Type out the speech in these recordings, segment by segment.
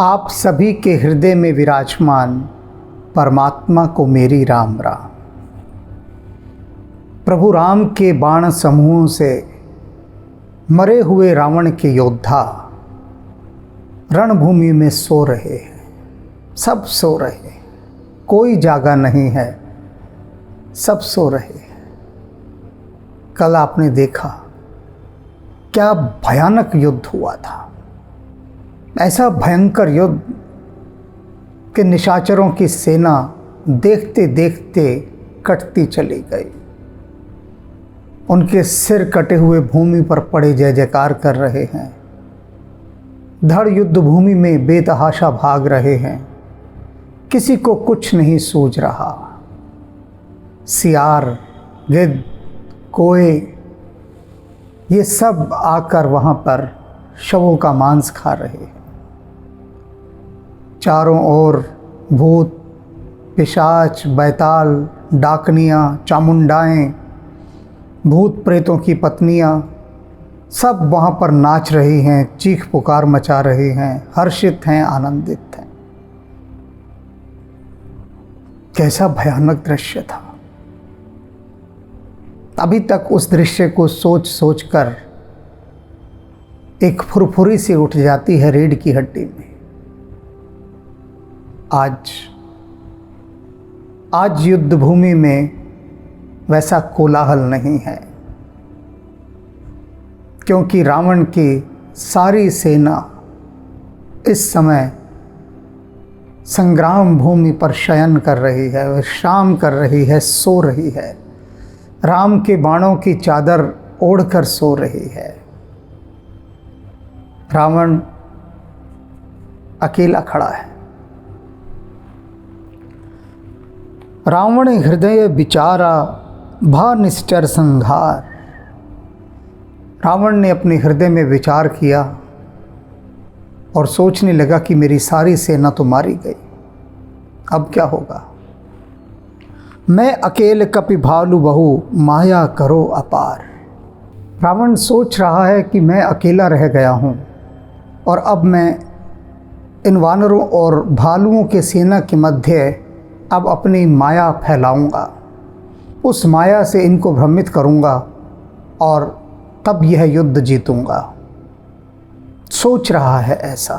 आप सभी के हृदय में विराजमान परमात्मा को मेरी राम राम। प्रभु राम के बाण समूहों से मरे हुए रावण के योद्धा रणभूमि में सो रहे हैं, सब सो रहे हैं, कोई जागा नहीं है, सब सो रहे हैं। कल आपने देखा क्या भयानक युद्ध हुआ था, ऐसा भयंकर युद्ध कि निशाचरों की सेना देखते देखते कटती चली गई। उनके सिर कटे हुए भूमि पर पड़े जय जयकार कर रहे हैं, धड़ युद्ध भूमि में बेतहाशा भाग रहे हैं, किसी को कुछ नहीं सूझ रहा। सियार, गिद्ध, कोए ये सब आकर वहाँ पर शवों का मांस खा रहे हैं। चारों ओर भूत, पिशाच, बैताल, डाकनियाँ, चामुंडाएँ, भूत प्रेतों की पत्नियाँ सब वहाँ पर नाच रही हैं, चीख पुकार मचा रही हैं, हर्षित हैं, आनंदित हैं। कैसा भयानक दृश्य था। अभी तक उस दृश्य को सोच सोच कर एक फुरफुरी सी उठ जाती है रीढ़ की हड्डी में। आज युद्ध भूमि में वैसा कोलाहल नहीं है, क्योंकि रावण की सारी सेना इस समय संग्राम भूमि पर शयन कर रही है, विश्राम कर रही है, सो रही है। राम के बाणों की चादर ओढ़कर सो रही है। रावण अकेला खड़ा है। रावण हृदय विचारा भा निश्चर संहार। रावण ने अपने हृदय में विचार किया और सोचने लगा कि मेरी सारी सेना तो मारी गई, अब क्या होगा। मैं अकेले कपि भालू बहु माया करो अपार। रावण सोच रहा है कि मैं अकेला रह गया हूँ और अब मैं इन वानरों और भालुओं के सेना के मध्य अब अपनी माया फैलाऊंगा, उस माया से इनको भ्रमित करूंगा और तब यह युद्ध जीतूंगा। सोच रहा है ऐसा।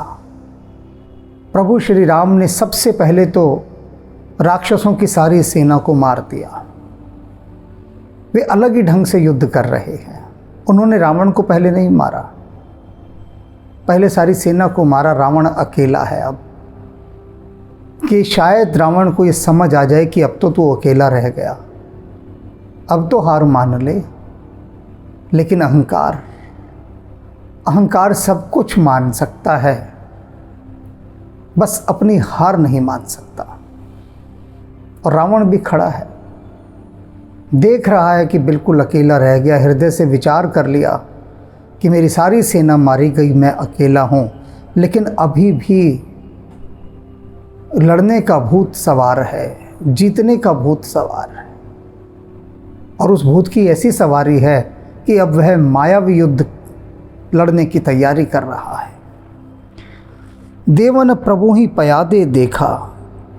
प्रभु श्री राम ने सबसे पहले तो राक्षसों की सारी सेना को मार दिया। वे अलग ही ढंग से युद्ध कर रहे हैं। उन्होंने रावण को पहले नहीं मारा, पहले सारी सेना को मारा। रावण अकेला है अब, कि शायद रावण को ये समझ आ जाए कि अब तो तू अकेला रह गया, अब तो हार मान ले। लेकिन अहंकार सब कुछ मान सकता है, बस अपनी हार नहीं मान सकता। और रावण भी खड़ा है, देख रहा है कि बिल्कुल अकेला रह गया। हृदय से विचार कर लिया कि मेरी सारी सेना मारी गई, मैं अकेला हूँ, लेकिन अभी भी लड़ने का भूत सवार है, जीतने का भूत सवार है। और उस भूत की ऐसी सवारी है कि अब वह मायावी युद्ध लड़ने की तैयारी कर रहा है। देवन प्रभु ही पयादे देखा,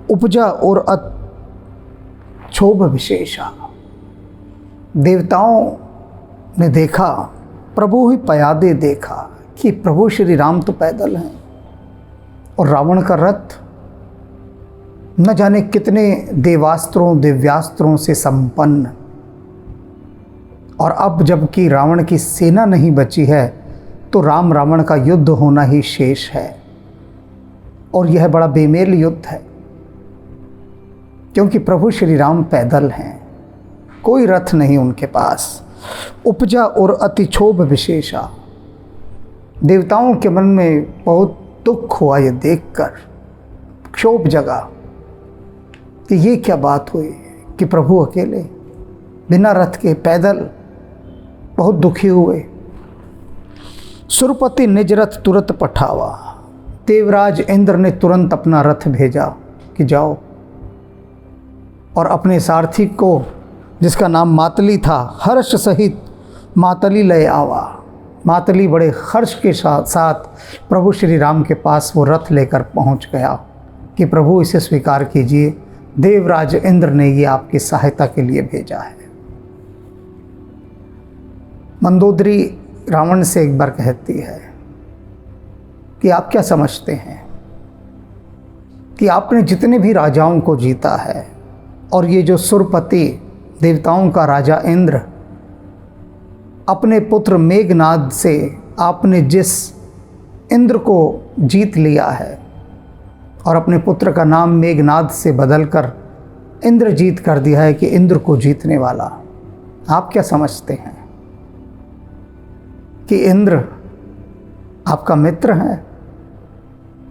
उपजा और क्षोभ विशेषा। देवताओं ने देखा, प्रभु ही पयादे देखा कि प्रभु श्री राम तो पैदल हैं और रावण का रथ न जाने कितने देवास्त्रों दिव्यास्त्रों से संपन्न। और अब जबकि रावण की सेना नहीं बची है तो राम रावण का युद्ध होना ही शेष है। और यह बड़ा बेमेल युद्ध है, क्योंकि प्रभु श्री राम पैदल हैं, कोई रथ नहीं उनके पास। उपजा और अतिक्षोभ विशेषा। देवताओं के मन में बहुत दुख हुआ ये देखकर, क्षोभ जगा कि ये क्या बात हुई कि प्रभु अकेले बिना रथ के पैदल। बहुत दुखी हुए। सुरपति निज रथ तुरंत पठावा। देवराज इंद्र ने तुरंत अपना रथ भेजा कि जाओ और अपने सारथी को, जिसका नाम मातली था, हर्ष सहित मातली लय आवा। मातली बड़े हर्ष के साथ प्रभु श्री राम के पास वो रथ लेकर पहुंच गया कि प्रभु इसे स्वीकार कीजिए, देवराज इंद्र ने ये आपकी सहायता के लिए भेजा है। मंदोदरी रावण से एक बार कहती है कि आप क्या समझते हैं कि आपने जितने भी राजाओं को जीता है और ये जो सुरपति देवताओं का राजा इंद्र, अपने पुत्र मेघनाद से आपने जिस इंद्र को जीत लिया है और अपने पुत्र का नाम मेघनाद से बदलकर इंद्रजीत कर दिया है कि इंद्र को जीतने वाला, आप क्या समझते हैं कि इंद्र आपका मित्र है?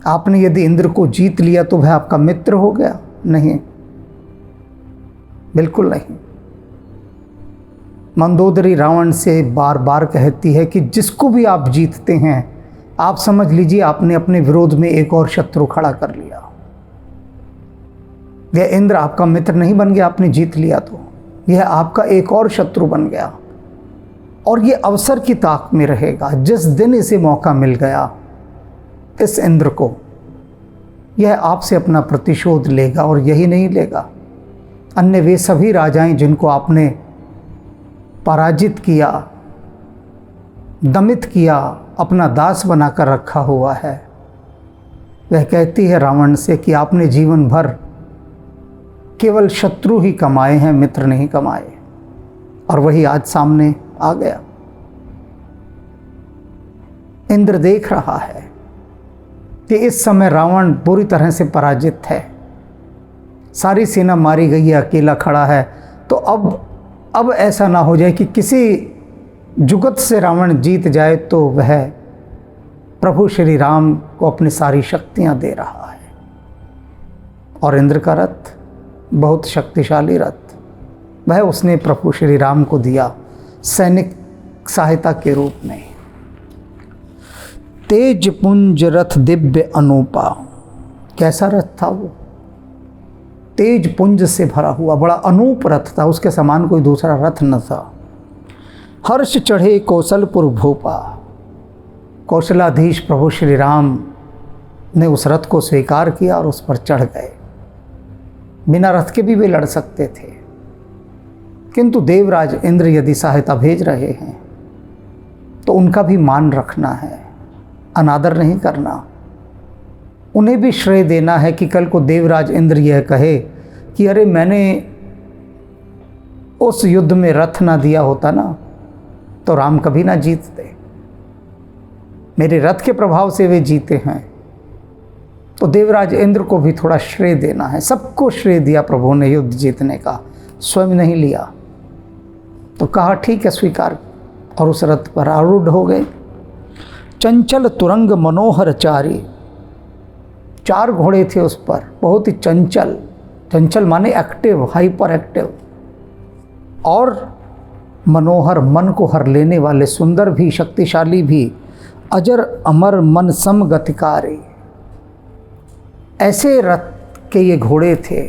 आपने यदि इंद्र को जीत लिया तो वह आपका मित्र हो गया? नहीं, बिल्कुल नहीं। मंदोदरी रावण से बार बार कहती है कि जिसको भी आप जीतते हैं, आप समझ लीजिए आपने अपने विरोध में एक और शत्रु खड़ा कर लिया। यह इंद्र आपका मित्र नहीं बन गया, आपने जीत लिया तो यह आपका एक और शत्रु बन गया। और ये अवसर की ताक में रहेगा। जिस दिन इसे मौका मिल गया, इस इंद्र को, यह आपसे अपना प्रतिशोध लेगा। और यही नहीं लेगा, अन्य वे सभी राजाएं जिनको आपने पराजित किया, दमित किया, अपना दास बनाकर रखा हुआ है, वह कहती है रावण से कि आपने जीवन भर केवल शत्रु ही कमाए हैं, मित्र नहीं कमाए। और वही आज सामने आ गया। इंद्र देख रहा है कि इस समय रावण बुरी तरह से पराजित है, सारी सेना मारी गई है, अकेला खड़ा है। तो अब ऐसा ना हो जाए कि किसी जुगत से रावण जीत जाए तो वह प्रभु श्री राम को अपनी सारी शक्तियां दे रहा है। और इंद्र का रथ बहुत शक्तिशाली रथ, वह उसने प्रभु श्री राम को दिया सैनिक सहायता के रूप में। तेज पुंज रथ दिव्य अनूपा, कैसा रथ था वो? तेज पुंज से भरा हुआ बड़ा अनूप रथ था, उसके समान कोई दूसरा रथ न था। हर्ष चढ़े कौशलपुर भूपा, कौशलाधीश प्रभु श्री राम ने उस रथ को स्वीकार किया और उस पर चढ़ गए। बिना रथ के भी वे लड़ सकते थे, किंतु देवराज इंद्र यदि सहायता भेज रहे हैं तो उनका भी मान रखना है, अनादर नहीं करना। उन्हें भी श्रेय देना है कि कल को देवराज इंद्र यह कहे कि अरे मैंने उस युद्ध में रथ ना दिया होता ना तो राम कभी ना जीतते, मेरे रथ के प्रभाव से वे जीते हैं। तो देवराज इंद्र को भी थोड़ा श्रेय देना है। सबको श्रेय दिया प्रभु ने युद्ध जीतने का, स्वयं नहीं लिया। तो कहा ठीक है, स्वीकार, और उस रथ पर आरूढ़ हो गए। चंचल तुरंग मनोहर चारी, 4 घोड़े थे उस पर, बहुत ही चंचल, चंचल माने एक्टिव, हाइपर एक्टिव, और मनोहर, मन को हर लेने वाले, सुंदर भी, शक्तिशाली भी, अजर अमर मन सम गतिकारी, ऐसे रथ के ये घोड़े थे।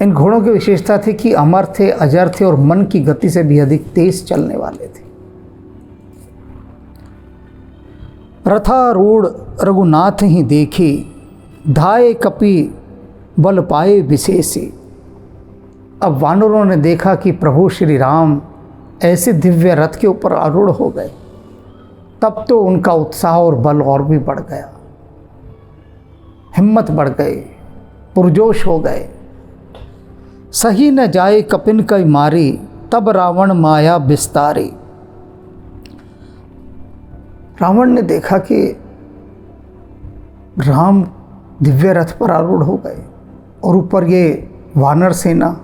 इन घोड़ों की विशेषता थी कि अमर थे, अजर थे और मन की गति से भी अधिक तेज चलने वाले थे। रथारूढ़ रघुनाथ ही देखी, धाये कपि बल पाए विशेषी। अब वानरों ने देखा कि प्रभु श्री राम ऐसे दिव्य रथ के ऊपर आरूढ़ हो गए, तब तो उनका उत्साह और बल और भी बढ़ गया, हिम्मत बढ़ गई, पुरजोश हो गए। सही न जाए कपिन कई मारी, तब रावण माया विस्तारी। रावण ने देखा कि राम दिव्य रथ पर आरूढ़ हो गए और ऊपर ये वानर सेना,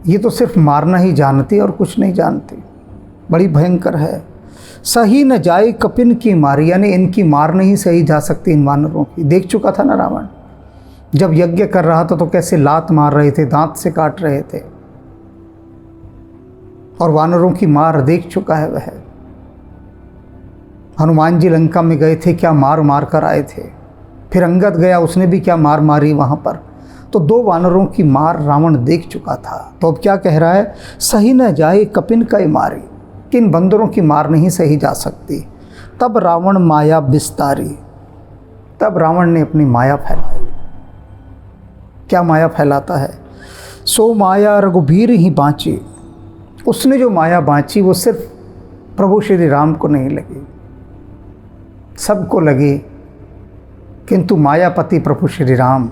ये तो सिर्फ मारना ही जानती और कुछ नहीं जानती, बड़ी भयंकर है। सही न जाए कपिन की मारी, यानी इनकी मार नहीं सही जा सकती इन वानरों की। देख चुका था ना रावण, जब यज्ञ कर रहा था तो कैसे लात मार रहे थे, दांत से काट रहे थे, और वानरों की मार देख चुका है वह। हनुमान जी लंका में गए थे, क्या मार मार कर आए थे। फिर अंगद गया, उसने भी क्या मार मारी वहाँ पर। तो 2 वानरों की मार रावण देख चुका था। तो अब क्या कह रहा है? सही न जाए कपिन कई मारी, कि इन बंदरों की मार नहीं सही जा सकती। तब रावण माया विस्तारी, तब रावण ने अपनी माया फैलाई। क्या माया फैलाता है? सो माया रघुबीर ही बाँची। उसने जो माया बाँची वो सिर्फ प्रभु श्री राम को नहीं लगी, सबको लगी, किंतु मायापति प्रभु श्री राम,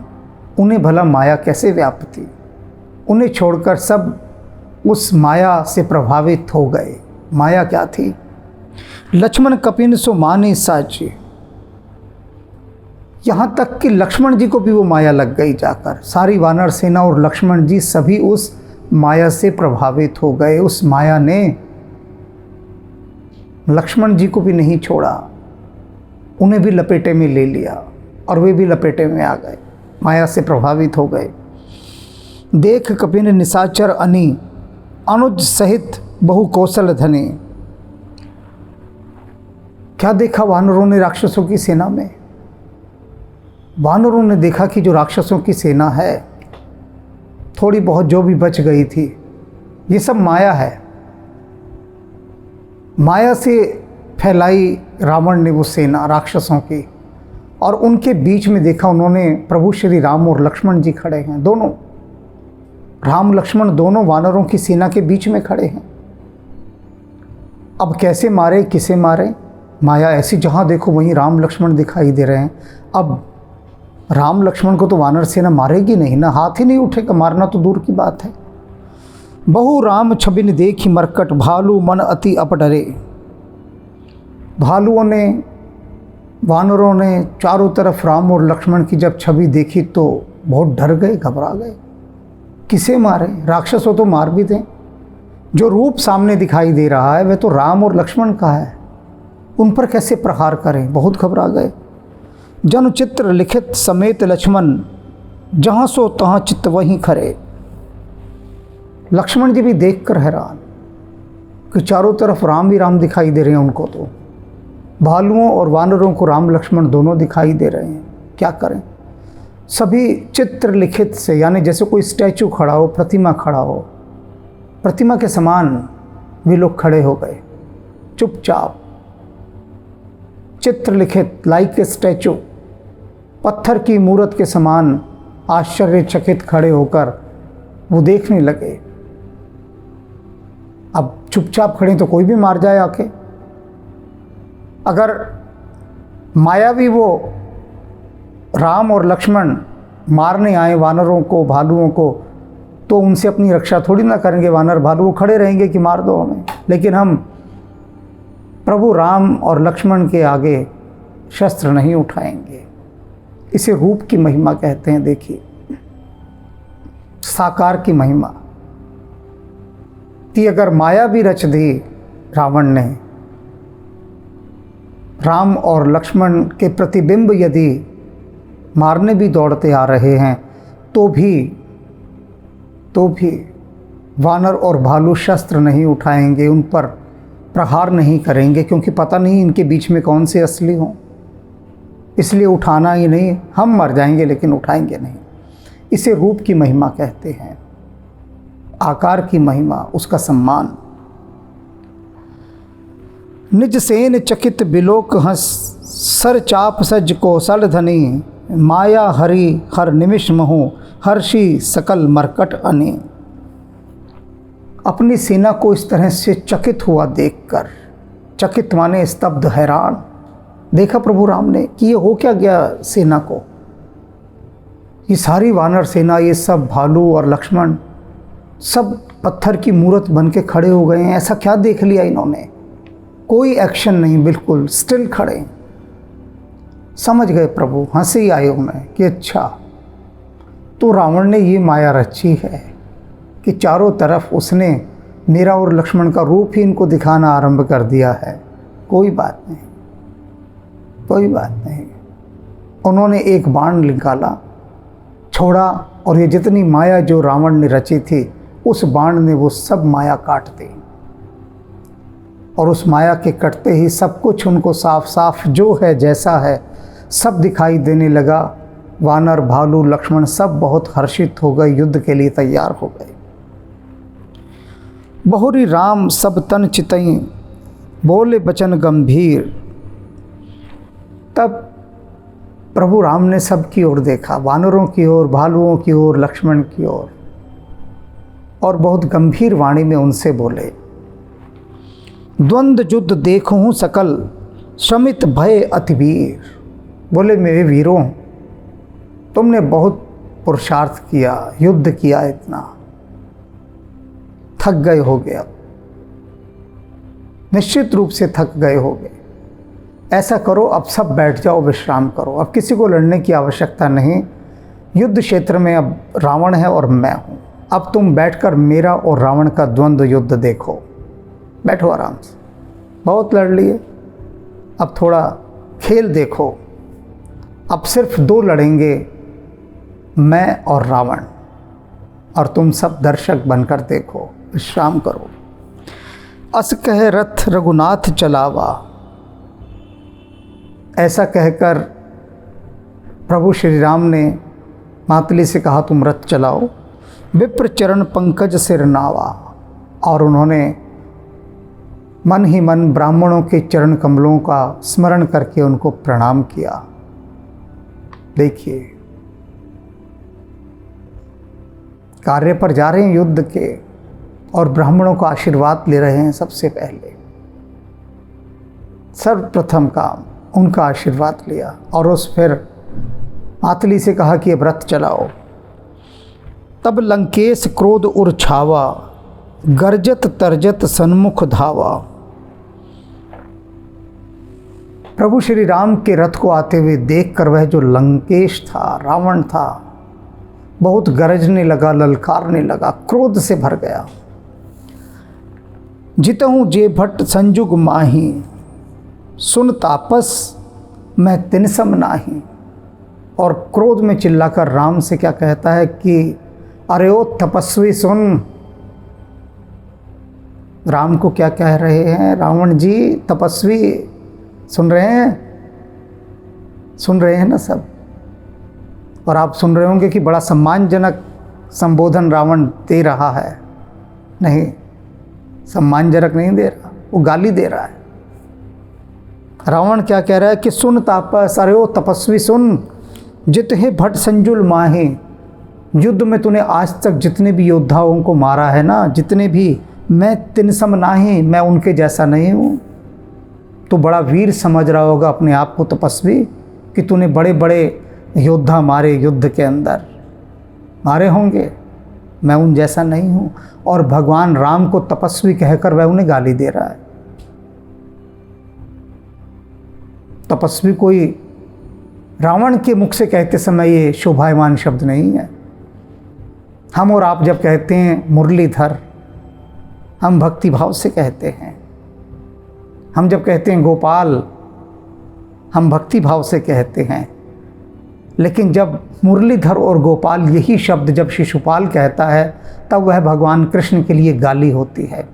उन्हें भला माया कैसे व्याप्त थी? उन्हें छोड़कर सब उस माया से प्रभावित हो गए। माया क्या थी? लक्ष्मण कपिन सो माने साची। यहाँ तक कि लक्ष्मण जी को भी वो माया लग गई जाकर। सारी वानर सेना और लक्ष्मण जी सभी उस माया से प्रभावित हो गए। उस माया ने लक्ष्मण जी को भी नहीं छोड़ा, उन्हें भी लपेटे में ले लिया और वे भी लपेटे में आ गए, माया से प्रभावित हो गए। देख कपिन निशाचर अनी, अनुज सहित बहु कौशल धने। क्या देखा वानरों ने राक्षसों की सेना में? वानरों ने देखा कि जो राक्षसों की सेना है, थोड़ी बहुत जो भी बच गई थी, ये सब माया है। माया से फैलाई रावण ने वो सेना राक्षसों की, और उनके बीच में देखा उन्होंने प्रभु श्री राम और लक्ष्मण जी खड़े हैं। दोनों राम लक्ष्मण दोनों वानरों की सेना के बीच में खड़े हैं। अब कैसे मारे, किसे मारे? माया ऐसी, जहाँ देखो वहीं राम लक्ष्मण दिखाई दे रहे हैं। अब राम लक्ष्मण को तो वानर सेना मारेगी नहीं ना, हाथ ही नहीं उठेगा, मारना तो दूर की बात है। बहु राम छबिन देखी मरकट, भालू मन अति अपडरे। भालुओं ने, वानरों ने चारों तरफ राम और लक्ष्मण की जब छवि देखी तो बहुत डर गए, घबरा गए। किसे मारे? राक्षसों तो मार भी दें, जो रूप सामने दिखाई दे रहा है वह तो राम और लक्ष्मण का है, उन पर कैसे प्रहार करें? बहुत घबरा गए। जन चित्र लिखित समेत लक्ष्मण, जहाँ सो तहाँ चित्त वहीं खरे। लक्ष्मण जी भी देखकर हैरान कि चारों तरफ राम ही राम दिखाई दे रहे हैं उनको, तो भालुओं और वानरों को राम लक्ष्मण दोनों दिखाई दे रहे हैं। क्या करें? सभी चित्र लिखित से, यानी जैसे कोई स्टैचू खड़ा हो, प्रतिमा खड़ा हो, प्रतिमा के समान वे लोग खड़े हो गए चुपचाप। चित्र लिखित लाइक ए स्टैचू, पत्थर की मूर्त के समान आश्चर्यचकित खड़े होकर वो देखने लगे। अब चुपचाप खड़े तो कोई भी मार जाए आके। अगर मायावी वो राम और लक्ष्मण मारने आए वानरों को, भालुओं को, तो उनसे अपनी रक्षा थोड़ी ना करेंगे वानर भालू, खड़े रहेंगे कि मार दो हमें। लेकिन हम प्रभु राम और लक्ष्मण के आगे शस्त्र नहीं उठाएंगे। इसे रूप की महिमा कहते हैं। देखिए, साकार की महिमा कि अगर माया भी रच दी रावण ने, राम और लक्ष्मण के प्रतिबिंब यदि मारने भी दौड़ते आ रहे हैं, तो भी वानर और भालू शस्त्र नहीं उठाएंगे, उन पर प्रहार नहीं करेंगे, क्योंकि पता नहीं इनके बीच में कौन से असली हों। इसलिए उठाना ही नहीं, हम मर जाएंगे लेकिन उठाएंगे नहीं। इसे रूप की महिमा कहते हैं, आकार की महिमा, उसका सम्मान। निज सेन चकित बिलोक हंस, सर चाप सज कौशल धनी। माया हरि हर निमिष महु, हर्षि सकल मरकट अने। अपनी सेना को इस तरह से चकित हुआ देखकर, चकित माने स्तब्ध, हैरान देखा प्रभु राम ने कि ये हो क्या गया सेना को। ये सारी वानर सेना, ये सब भालू और लक्ष्मण सब पत्थर की मूर्त बन के खड़े हो गए हैं। ऐसा क्या देख लिया इन्होंने? कोई एक्शन नहीं, बिल्कुल स्टिल खड़े। समझ गए प्रभु, हंसी आई उन्हें कि अच्छा, तो रावण ने ये माया रची है कि चारों तरफ उसने मेरा और लक्ष्मण का रूप ही इनको दिखाना आरंभ कर दिया है। कोई बात नहीं, कोई बात नहीं। उन्होंने एक बाण निकाला, छोड़ा, और ये जितनी माया जो रावण ने रची थी, उस बाण ने वो सब माया काट दी। और उस माया के कटते ही सब कुछ उनको साफ साफ जो है, जैसा है, सब दिखाई देने लगा। वानर, भालू, लक्ष्मण सब बहुत हर्षित हो गए, युद्ध के लिए तैयार हो गए। बहुरी राम सब तन चितई, बोले बचन गंभीर। तब प्रभु राम ने सबकी ओर देखा, वानरों की ओर, भालुओं की ओर, लक्ष्मण की ओर, और बहुत गंभीर वाणी में उनसे बोले, द्वंद्व युद्ध देखूं सकल, शमित भय अतिवीर। बोले मेरे वीरों, तुमने बहुत पुरुषार्थ किया, युद्ध किया, इतना थक गए होगे, अब निश्चित रूप से थक गए होगे। ऐसा करो, अब सब बैठ जाओ, विश्राम करो, अब किसी को लड़ने की आवश्यकता नहीं। युद्ध क्षेत्र में अब रावण है और मैं हूँ, अब तुम बैठकर मेरा और रावण का द्वंद्व युद्ध देखो। बैठो आराम से, बहुत लड़ लिए, अब थोड़ा खेल देखो। अब सिर्फ दो लड़ेंगे, मैं और रावण, और तुम सब दर्शक बनकर देखो, विश्राम करो। अस कह रथ रघुनाथ चलावा। ऐसा कहकर प्रभु श्री राम ने मातली से कहा, तुम रथ चलाओ। विप्र चरण पंकज सिर नावा। और उन्होंने मन ही मन ब्राह्मणों के चरण कमलों का स्मरण करके उनको प्रणाम किया। देखिए, कार्य पर जा रहे हैं युद्ध के, और ब्राह्मणों का आशीर्वाद ले रहे हैं। सबसे पहले सर्वप्रथम काम उनका आशीर्वाद लिया, और उस फिर मातली से कहा कि अब रथ चलाओ। तब लंकेश क्रोध उर छावा, गर्जत तरजत सन्मुख धावा। प्रभु श्री राम के रथ को आते हुए देखकर वह जो लंकेश था, रावण था, बहुत गरजने लगा, ललकारने लगा, क्रोध से भर गया। जितहूँ जे भट्ट संजुग माही, सुन तापस मैं तिनसम नाही। और क्रोध में चिल्लाकर राम से क्या कहता है कि अरे ओ तपस्वी सुन। राम को क्या कह रहे हैं? रावण जी तपस्वी, सुन रहे हैं? सुन रहे हैं ना सब? और आप सुन रहे होंगे कि बड़ा सम्मानजनक संबोधन रावण दे रहा है। नहीं, सम्मानजनक नहीं दे रहा, वो गाली दे रहा है। रावण क्या कह रहा है कि सुन तापस, अरे ओ तपस्वी सुन। जित हे भट्ट संजुल माहे, युद्ध में तूने आज तक जितने भी योद्धाओं को मारा है ना, जितने भी, मैं तिनसम नाही, मैं उनके जैसा नहीं हूँ। तो बड़ा वीर समझ रहा होगा अपने आप को तपस्वी, कि तूने बड़े बड़े योद्धा मारे, युद्ध के अंदर मारे होंगे, मैं उन जैसा नहीं हूँ। और भगवान राम को तपस्वी कहकर वह उन्हें गाली दे रहा है। तपस्वी कोई रावण के मुख से कहते समय ये शोभायमान शब्द नहीं है। हम और आप जब कहते हैं मुरलीधर, हम भक्ति भाव से कहते हैं। हम जब कहते हैं गोपाल, हम भक्ति भाव से कहते हैं। लेकिन जब मुरलीधर और गोपाल यही शब्द जब शिशुपाल कहता है, तब वह भगवान कृष्ण के लिए गाली होती है।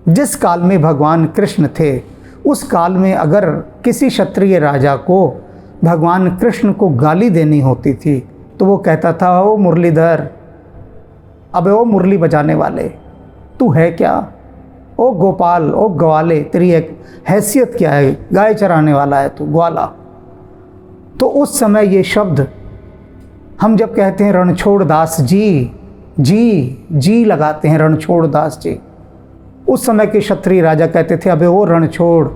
जिस काल में भगवान कृष्ण थे, उस काल में अगर किसी क्षत्रिय राजा को भगवान कृष्ण को गाली देनी होती थी, तो वो कहता था, ओ मुरलीधर, अबे ओ मुरली बजाने वाले, तू है क्या? ओ गोपाल, ओ ग्वाले, तेरी एक हैसियत क्या है? गाय चराने वाला है तू, ग्वाला। तो उस समय ये शब्द हम जब कहते हैं रणछोड़ दास जी, जी लगाते हैं रणछोड़ दास जी, उस समय के क्षत्रिय राजा कहते थे, अबे वो रणछोड़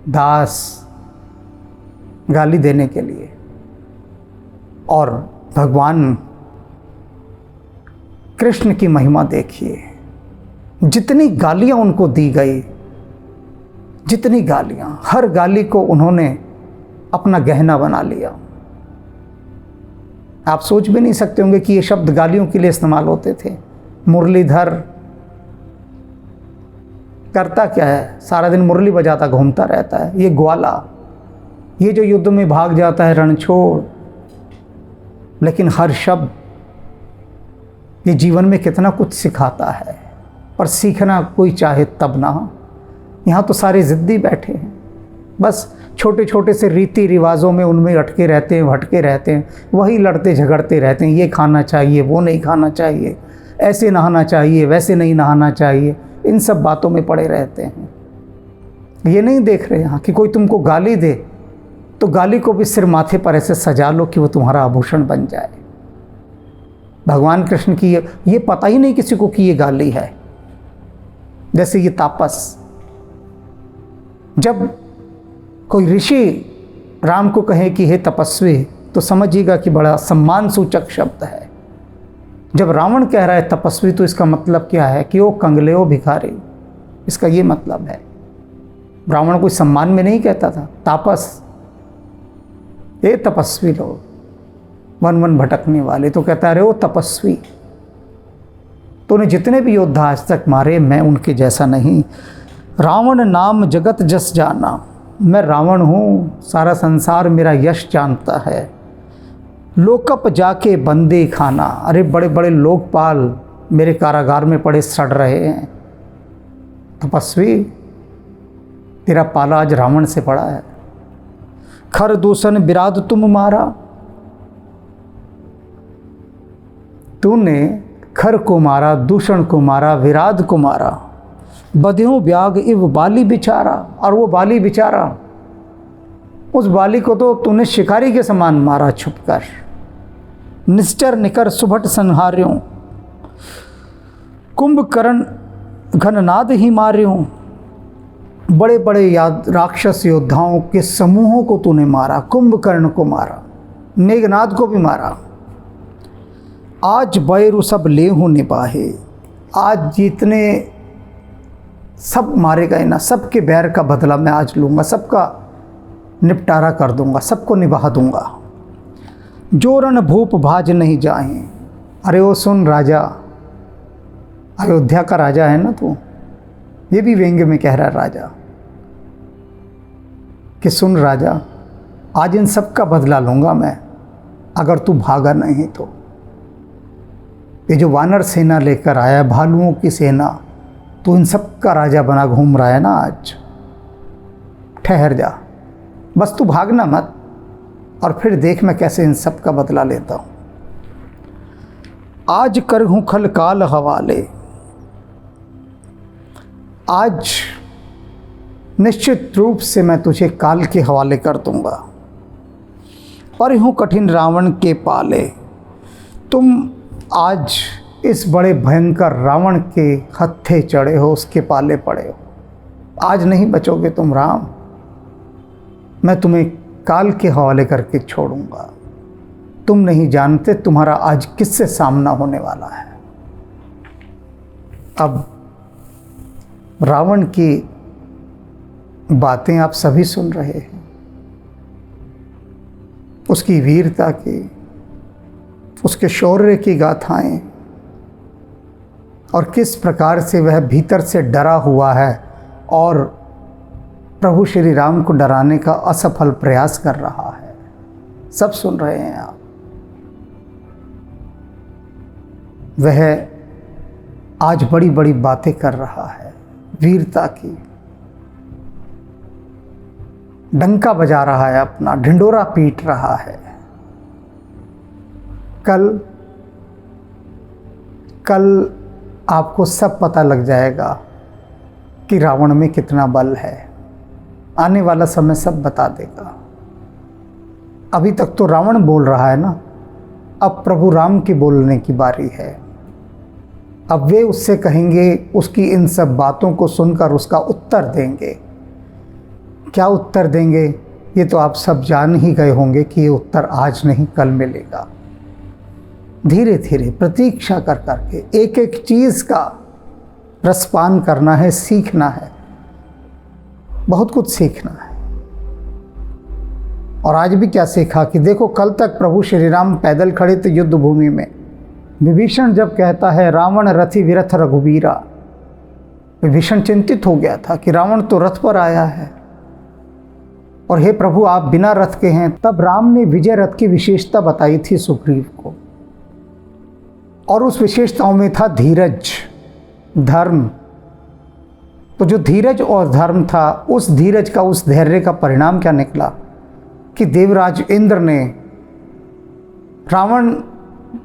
दास, गाली देने के लिए। और भगवान कृष्ण की महिमा देखिए, जितनी गालियां उनको दी गई, जितनी गालियां, हर गाली को उन्होंने अपना गहना बना लिया। आप सोच भी नहीं सकते होंगे कि ये शब्द गालियों के लिए इस्तेमाल होते थे। मुरलीधर करता क्या है? सारा दिन मुरली बजाता घूमता रहता है। ये ग्वाला, ये जो युद्ध में भाग जाता है, रणछोड़। लेकिन हर शब्द ये जीवन में कितना कुछ सिखाता है, पर सीखना कोई चाहे तब ना। यहाँ तो सारे ज़िद्दी बैठे हैं, बस छोटे छोटे से रीति रिवाजों में उनमें अटके रहते हैं, भटके रहते हैं, वही लड़ते झगड़ते रहते हैं। ये खाना चाहिए, वो नहीं खाना चाहिए, ऐसे नहाना चाहिए, वैसे नहीं नहाना चाहिए, इन सब बातों में पड़े रहते हैं। ये नहीं देख रहे यहाँ कि कोई तुमको गाली दे तो गाली को भी सिर माथे पर ऐसे सजा लो कि वो तुम्हारा आभूषण बन जाए। भगवान कृष्ण की ये पता ही नहीं किसी को कि ये गाली है। जैसे ये तापस, जब कोई ऋषि राम को कहे कि हे तपस्वी, तो समझिएगा कि बड़ा सम्मान सूचक शब्द है। जब रावण कह रहा है तपस्वी, तो इसका मतलब क्या है कि वो कंगले हो भिखारी, इसका ये मतलब है। रावण कोई सम्मान में नहीं कहता था तापस, ये तपस्वी लोग, वन वन भटकने वाले, तो कहता है अरे वो तपस्वी। तो उन्हें जितने भी योद्धा आज तक मारे, मैं उनके जैसा नहीं। रावण नाम जगत जस जाना, मैं रावण हूँ, सारा संसार मेरा यश जानता है। लोकप जाके बंदे खाना, अरे बड़े बड़े लोकपाल मेरे कारागार में पड़े सड़ रहे हैं। तपस्वी, तेरा पाला आज रावण से पड़ा है। खर दूषण विराध तुम मारा, तूने खर को मारा, दूषण को मारा, विराध को मारा। बध्यों ब्याग इव बाली बिचारा, और वो बाली बिचारा, उस बाली को तो तूने शिकारी के समान मारा छुपकर। निश्चर निकर सुभट संहार्यों, कुंभकर्ण घननाद ही मार्यों। बड़े बड़े राक्षस योद्धाओं के समूहों को तूने मारा, कुंभकर्ण को मारा, मेघनाद को भी मारा। आज बैरु सब लेहूं निबाहे, आज जितने सब मारे गए ना, सबके बैर का बदला मैं आज लूँगा, सबका निपटारा कर दूंगा, सबको निभा दूंगा। जोरन भूप भाज नहीं जाएं, अरे वो सुन राजा, अयोध्या का राजा है ना तू, ये भी व्यंग्य में कह रहा है राजा कि सुन राजा, आज इन सब का बदला लूँगा मैं, अगर तू भागा नहीं तो। ये जो वानर सेना लेकर आया, भालुओं की सेना, तो इन सब का राजा बना घूम रहा है ना आज। ठहर जा, बस तू भागना मत, और फिर देख मैं कैसे इन सब का बदला लेता हूँ। आज कर हूँ खल काल हवाले, आज निश्चित रूप से मैं तुझे काल के हवाले कर दूंगा। पर हूँ कठिन रावण के पाले, तुम आज इस बड़े भयंकर रावण के हत्थे चढ़े हो, उसके पाले पड़े हो। आज नहीं बचोगे तुम राम, मैं तुम्हें काल के हवाले करके छोड़ूंगा। तुम नहीं जानते तुम्हारा आज किससे सामना होने वाला है। अब रावण की बातें आप सभी सुन रहे हैं, उसकी वीरता की, उसके शौर्य की गाथाएं, और किस प्रकार से वह भीतर से डरा हुआ है और प्रभु श्री राम को डराने का असफल प्रयास कर रहा है, सब सुन रहे हैं आप। वह आज बड़ी बड़ी बातें कर रहा है, वीरता की, डंका बजा रहा है, अपना ढिंडोरा पीट रहा है। कल आपको सब पता लग जाएगा कि रावण में कितना बल है। आने वाला समय सब बता देगा। अभी तक तो रावण बोल रहा है ना, अब प्रभु राम की बोलने की बारी है। अब वे उससे कहेंगे, उसकी इन सब बातों को सुनकर उसका उत्तर देंगे। क्या उत्तर देंगे ये तो आप सब जान ही गए होंगे कि ये उत्तर आज नहीं कल मिलेगा। धीरे धीरे प्रतीक्षा कर करके एक एक चीज़ का रसपान करना है, सीखना है, बहुत कुछ सीखना है। और आज भी क्या सीखा कि देखो, कल तक प्रभु श्री राम पैदल खड़े थे युद्ध भूमि में। विभीषण जब कहता है रावण रथि विरथ रघुबीरा, विभीषण चिंतित हो गया था कि रावण तो रथ पर आया है और हे प्रभु आप बिना रथ के हैं। तब राम ने विजय रथ की विशेषता बताई थी सुग्रीव को, और उस विशेषताओं में था धीरज, धर्म। तो जो धीरज और धर्म था, उस धीरज का, उस धैर्य का परिणाम क्या निकला कि देवराज इंद्र ने रावण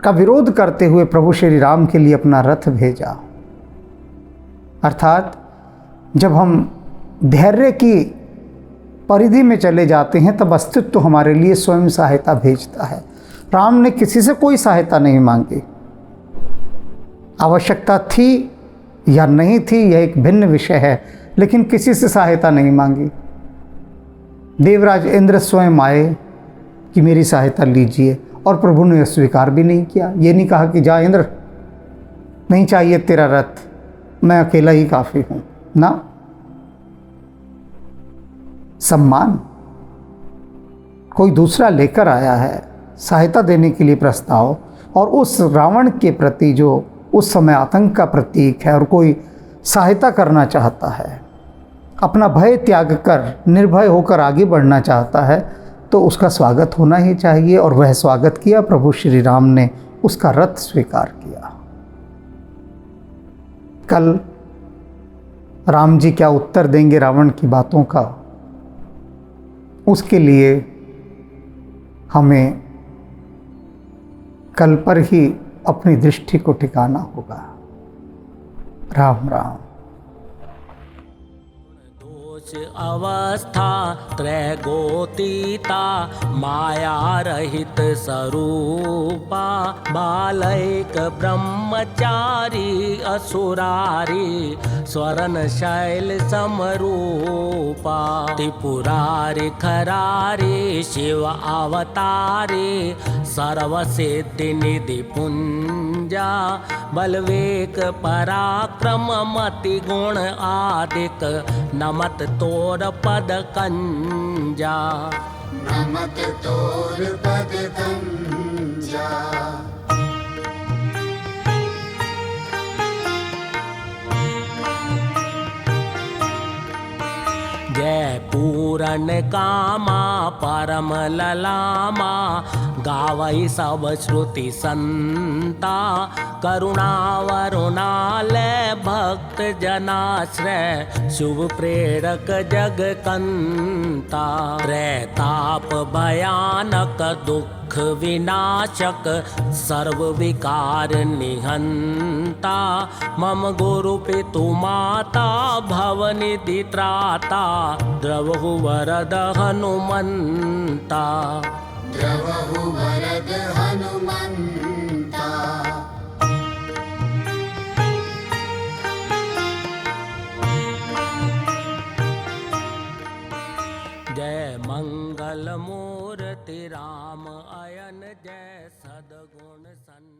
का विरोध करते हुए प्रभु श्री राम के लिए अपना रथ भेजा। अर्थात जब हम धैर्य की परिधि में चले जाते हैं तब अस्तित्व हमारे लिए स्वयं सहायता भेजता है। राम ने किसी से कोई सहायता नहीं मांगी। आवश्यकता थी या नहीं थी यह एक भिन्न विषय है, लेकिन किसी से सहायता नहीं मांगी। देवराज इंद्र स्वयं आए कि मेरी सहायता लीजिए, और प्रभु ने स्वीकार भी नहीं किया। ये नहीं कहा कि जा इंद्र, नहीं चाहिए तेरा रथ, मैं अकेला ही काफ़ी हूँ। ना, सम्मान कोई दूसरा लेकर आया है, सहायता देने के लिए प्रस्ताव, और उस रावण के प्रति जो उस समय आतंक का प्रतीक है और कोई सहायता करना चाहता है, अपना भय त्याग कर निर्भय होकर आगे बढ़ना चाहता है, तो उसका स्वागत होना ही चाहिए। और वह स्वागत किया। प्रभु श्री राम ने उसका रथ स्वीकार किया। कल राम जी क्या उत्तर देंगे रावण की बातों का, उसके लिए हमें कल पर ही अपनी दृष्टि को टिकाना होगा। राम राम। अवस्था त्रैगोतीता माया रहित स्वरूपा बालैक ब्रह्मचारी असुरारी स्वरण शैल समरूपा त्रिपुरारी खरारी शिव अवतारी सर्वसिद्धि निधि पुंजा बलवेक पराक्रम मति गुण आदिक नमत तोर पद कंजा नमत तोर पद कंजा। जय पूरन कामा परम ललामा गावई सब श्रुति संता करुणा वरुणालय भक्त जनाश्रय शुभ प्रेरक जग कंता त्रैताप भयानक दुख विनाशक सर्व विकार निहंता मम गुरु पितु माता भवनिधि त्राता द्रवहु वरद हनुमंता द्रवहु वरद हनुमंता। जय मंगल मूर्ति राम अयन जय सद्गुण सन